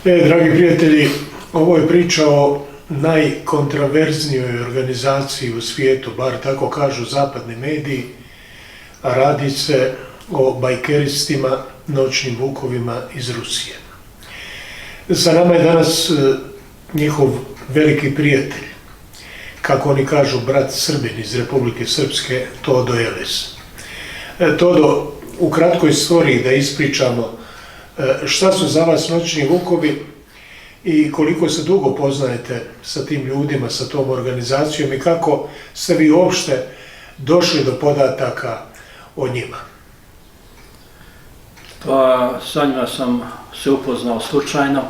Dragi prijatelji, ovo je priča o najkontraverznijoj organizaciji u svijetu, bar tako kažu zapadni mediji, a radi se o bajkeristima, noćnim vukovima iz Rusije. Sa nama je danas njihov veliki prijatelj, kako oni kažu brat Srbin iz Republike Srpske, Todo Eles. Todo, u kratkoj istoriji da ispričamo šta su za vas noćni vukovi i koliko se dugo poznajete sa tim ljudima, sa tom organizacijom i kako ste vi uopšte došli do podataka o njima? Pa sa njima sam se upoznao slučajno.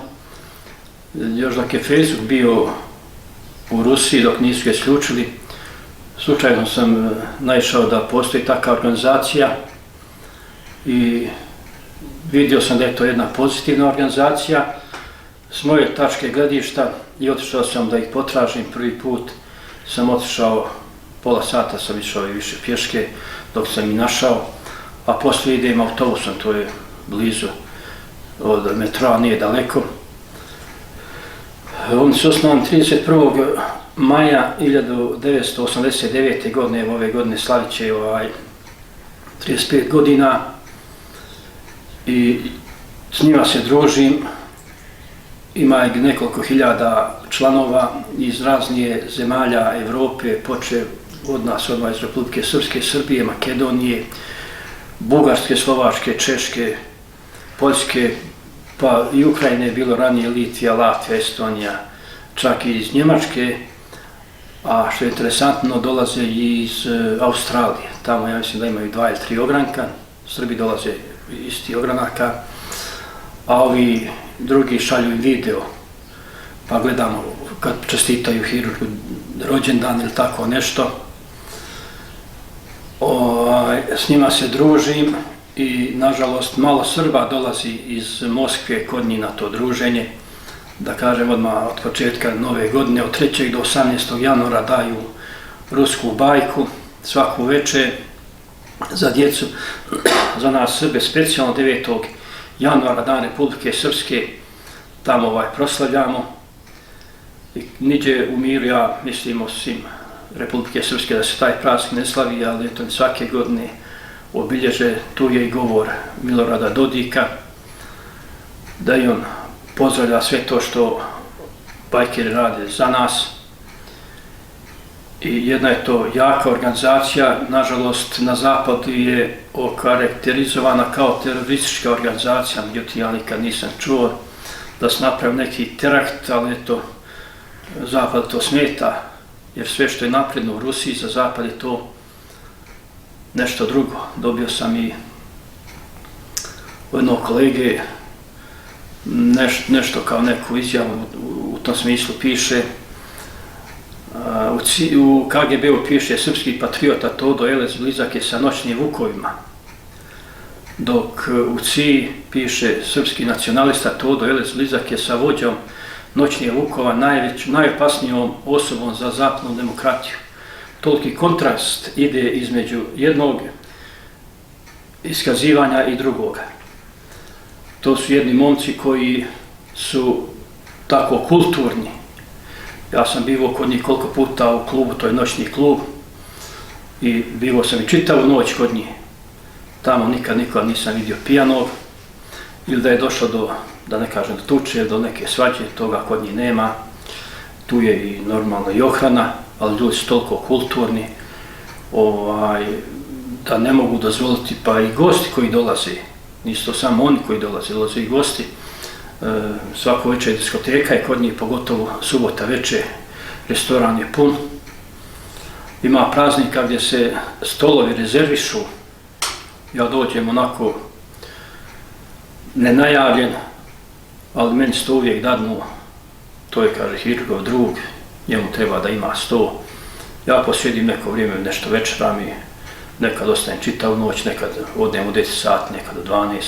Još dok je Facebook bio u Rusiji, dok nisu ga isključili, slučajno sam naišao da postoji takva organizacija i vidio sam da je to jedna pozitivna organizacija s moje tačke gledišta i otišao sam da ih potražim. Prvi put sam otišao, pola sata sam išao i više pješke dok sam ih našao, a poslije idem autobusom, to je blizu od metroa, nije daleko. Oni su osnovani 31. maja 1989. godine, ove godine slavit će 35 godina i s njima se družim. Ima nekoliko hiljada članova iz raznih zemalja Evrope, počev od nas, odmah iz Republike Srpske, Srbije, Makedonije, Bugarske, Slovačke, Češke, Poljske, pa i Ukrajine je bilo ranije, Litva, Latvija, Estonija, čak i iz Njemačke, a što je interesantno, dolaze i iz Australije. Tamo ja mislim da imaju 2 ili 3 ogranka, Srbi dolaze iz tih ogranaka, a ovi drugi šalju i video, pa gledamo kad čestitaju hirurgu rođendan ili tako nešto. S njima se družim i nažalost malo Srba dolazi iz Moskve kod njih na to druženje. Da kažem odmah od početka nove godine, od 3. do 18. januara daju rusku bajku svaku večer za djecu, za nas Srbe, specijalno 9. januara, dan Republike Srpske, tamo proslavljamo. I niđe u miru, ja mislim osim Republike Srpske da se taj praznik ne slavi, ali eto svake godine obilježe. Tu je i govor Milorada Dodika, da i on pozdravlja sve to što bajkeri rade za nas. I jedna je to jaka organizacija, nažalost na zapadu je okarakterizovana kao teroristička organizacija, međutim ja nikad nisam čuo da se napravi neki terakt, ali eto, zapad to smeta, jer sve što je napredno u Rusiji, za zapad je to nešto drugo. Dobio sam i od jednog kolege nešto kao neku izjavu, u tom smislu piše, u KGB-u piše srpski patriota Todo Eles blizak je sa noćnim vukovima, dok u CIA piše srpski nacionalista Todo Eles blizak je sa vođom noćnih vukova, najopasnijom osobom za zapadnu demokratiju. Toliki kontrast ide između jednog iskazivanja i drugoga. To su jedni momci koji su tako kulturni. Ja sam bivao kod njih koliko puta u klubu, to je noćni klub, i bivao sam i čitavu noć kod njih. Tamo nikad nisam vidio pijanog, ili da je došlo do, da ne kažem, do tuče, do neke svađe, toga kod njih nema. Tu je i normalno i ohrana, ali ljudi su toliko kulturni da ne mogu dozvoliti, pa i gosti koji dolaze, nisu to samo oni koji dolaze i gosti. Svako večer diskoteka je kod njih, pogotovo subota večer, restoran je pun. Ima praznika gdje se stolovi rezervišu, ja dođem onako nenajavljen, ali meni se to uvijek dadnu, to je, kaže, hirurgov drug, njemu treba da ima 100. Ja posjedim neko vrijeme, nešto večeram i nekad ostajem čitavu noć, nekad odnem u 10 sati, nekad u 12.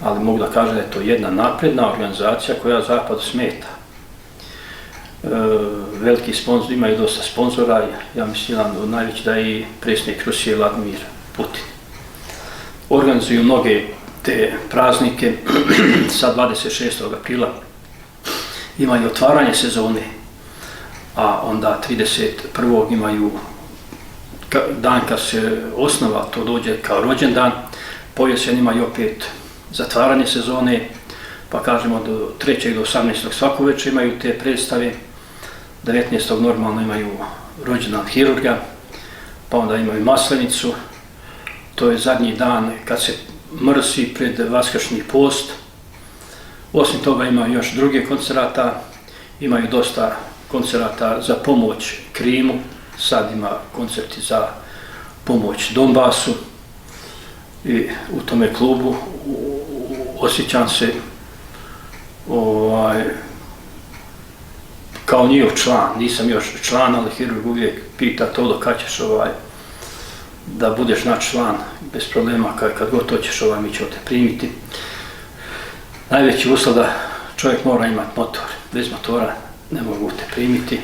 Ali mogu da kažem da je to jedna napredna organizacija koja zapadu smeta. Veliki sponzor, imaju dosta sponzora, ja mislim od najveći da je i predsjednik Rusije Vladimir Putin. Organizuju mnoge te praznike, sa 26. aprila imaju otvaranje sezone, a onda 31. imaju dan kad se osnova, to dođe kao rođendan, po jesen imaju opet zatvaranje sezone, pa kažemo do 3. do 18. svaku večer imaju te predstave, 19. normalno imaju rođendan hirurga, pa onda imaju Maslenicu, to je zadnji dan kad se mrsi pred vaskršnji post. Osim toga imaju još druge koncerata, imaju dosta koncerata za pomoć Krimu, sad ima koncerti za pomoć Donbasu i u tome klubu osjećam se kao njihov član, nisam još član, ali hirurg uvijek pita to kad ćeš da budeš naš član, bez problema, kad god hoćeš mi ćemo te primiti. Najveći uslov da čovjek mora imati motor, bez motora ne mogu te primiti.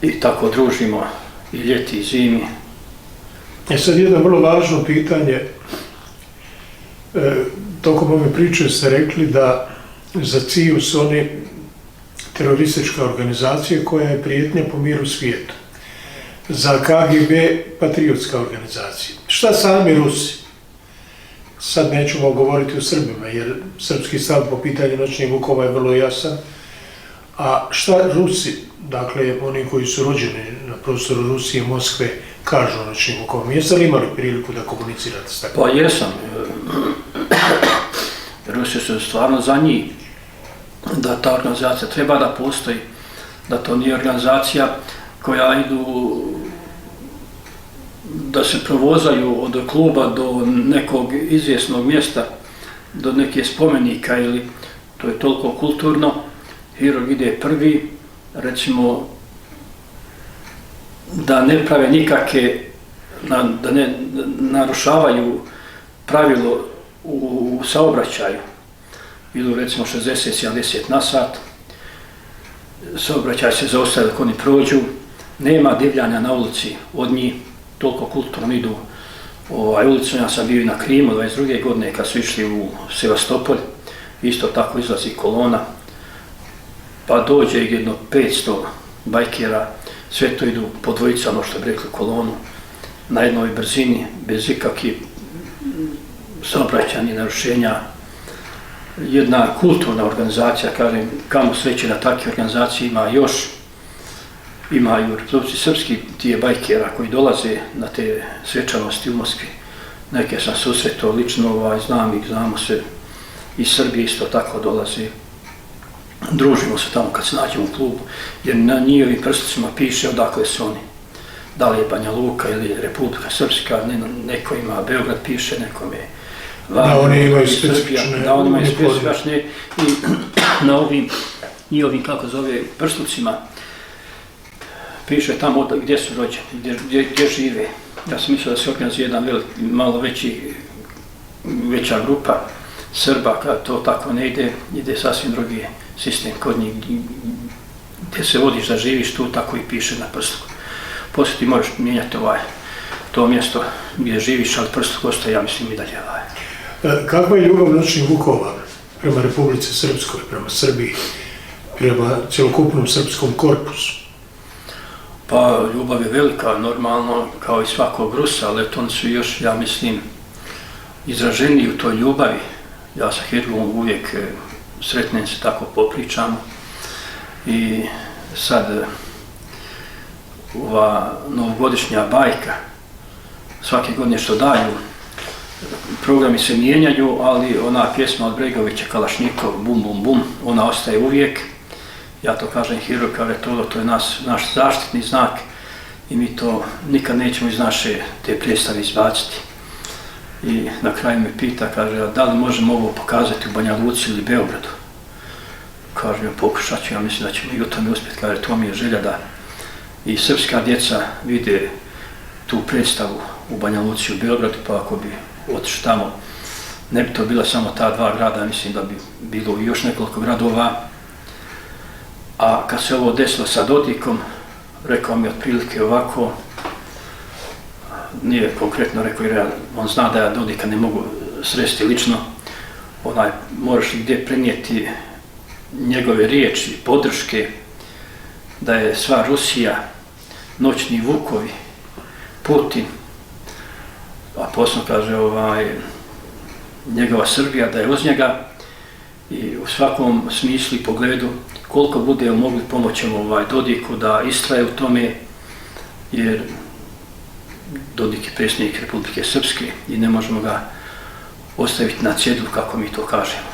I tako družimo i ljeti i zimi. Sad jedno vrlo važno pitanje. Tokom ove priče ste rekli da za CIA su oni teroristička organizacija koja je prijetnja po miru svijetu. Za KGB patriotska organizacija. Šta sami Rusi? Sad nećemo govoriti o Srbima, jer srpski stav po pitanju noćnih vukova je vrlo jasan. A šta Rusi, dakle oni koji su rođeni na prostoru Rusije i Moskve, kažu o noćnim vukovima? Jeste li imali priliku da komunicirate s takvim? Pa jesam. Rusi su stvarno za njih da ta organizacija treba da postoji, da to nije organizacija koja idu da se provozaju od kluba do nekog izvjesnog mjesta, do neke spomenika, ili to je toliko kulturno. Hirurg ide prvi, recimo, da ne prave nikakve, da ne narušavaju pravilo u saobraćaju. Idu recimo 60-70 na sat, saobraćaj se zaustaje dok oni prođu, nema divljanja na ulici od njih, toliko kulturno idu ulicom. Ja sam bio i na Krimu 22. godine kad su išli u Sevastopolj, isto tako izlazi kolona, pa dođe jedno 500 bajkera, sve to idu po dvojicama, što bi rekli, kolonu, na jednoj brzini, bez ikakvih saobraćajnih narušenja. Jedna kulturna organizacija, kažem, kamo sreće da takve organizacije ima još. Ima i u Republici Srpski tije bajkera koji dolaze na te svečanosti u Moskvi. Neke sam susretao lično, znam ih, znamo se, iz Srbije isto tako dolaze. Družimo se tamo kad se nađemo u klubu, jer na njihovim prsticima piše odakle su oni. Da li je Banja Luka ili Republika Srpska, neko ima Beograd piše, nekom je da oni imaju specifične, da oni imaju specifične i na ovim njihovim, kako zove, prsticima piše tamo gdje su rođeni, gdje žive. Ja sam mislio da se organizuje jedan malo veća grupa Srba, kad to tako ne ide sasvim drugi sistem kod njih, gdje se vodiš da živiš tu, tako i piše na prstku. Poslije ti možeš mijenjati to mjesto gdje živiš, ali prstuk ostaje, ja mislim, i dalje. Kakva je ljubav noćnih vukova prema Republici Srpskoj, prema Srbiji, prema cjelokupnom srpskom korpusu? Pa ljubav je velika, normalno, kao i svakog Rusa, ali oni su još, ja mislim, izraženiji u toj ljubavi. Ja sa hirurgom uvijek sretnem se, tako popričamo. I sad ova novogodišnja bajka, svake godine što daju, programi se mijenjaju, ali ona pjesma od Bregovića, Kalašnikov, bum bum bum, ona ostaje uvijek. Ja to kažem hirurg, to je naš zaštitni znak i mi to nikad nećemo iz naše te predstave izbaciti. I na kraju me pita, kaže, da li možemo ovo pokazati u Banja Luci ili Beogradu? Kažem, pokušat ću, ja mislim da ćemo i u tome uspjeti, kaže, to mi je želja da i srpska djeca vide tu predstavu u Banja Luci i u Beogradu, pa ako bi otišli tamo, ne bi to bila samo ta dva grada, mislim da bi bilo i još nekoliko gradova. A kad se ovo desilo sa Dodikom, rekao mi otprilike ovako, nije konkretno rekao jer on zna da ja Dodika ne mogu sresti lično, moraš gdje prenijeti njegove riječi, podrške, da je sva Rusija, noćni vukovi, Putin, a posebno kaže njegova Srbija, da je uz njega i u svakom smislu i pogledu koliko budemo mogli pomoći Dodiku da istraje u tome, jer Dodik je predsjednik Republike Srpske i ne možemo ga ostaviti na cjedilu, kako mi to kažemo.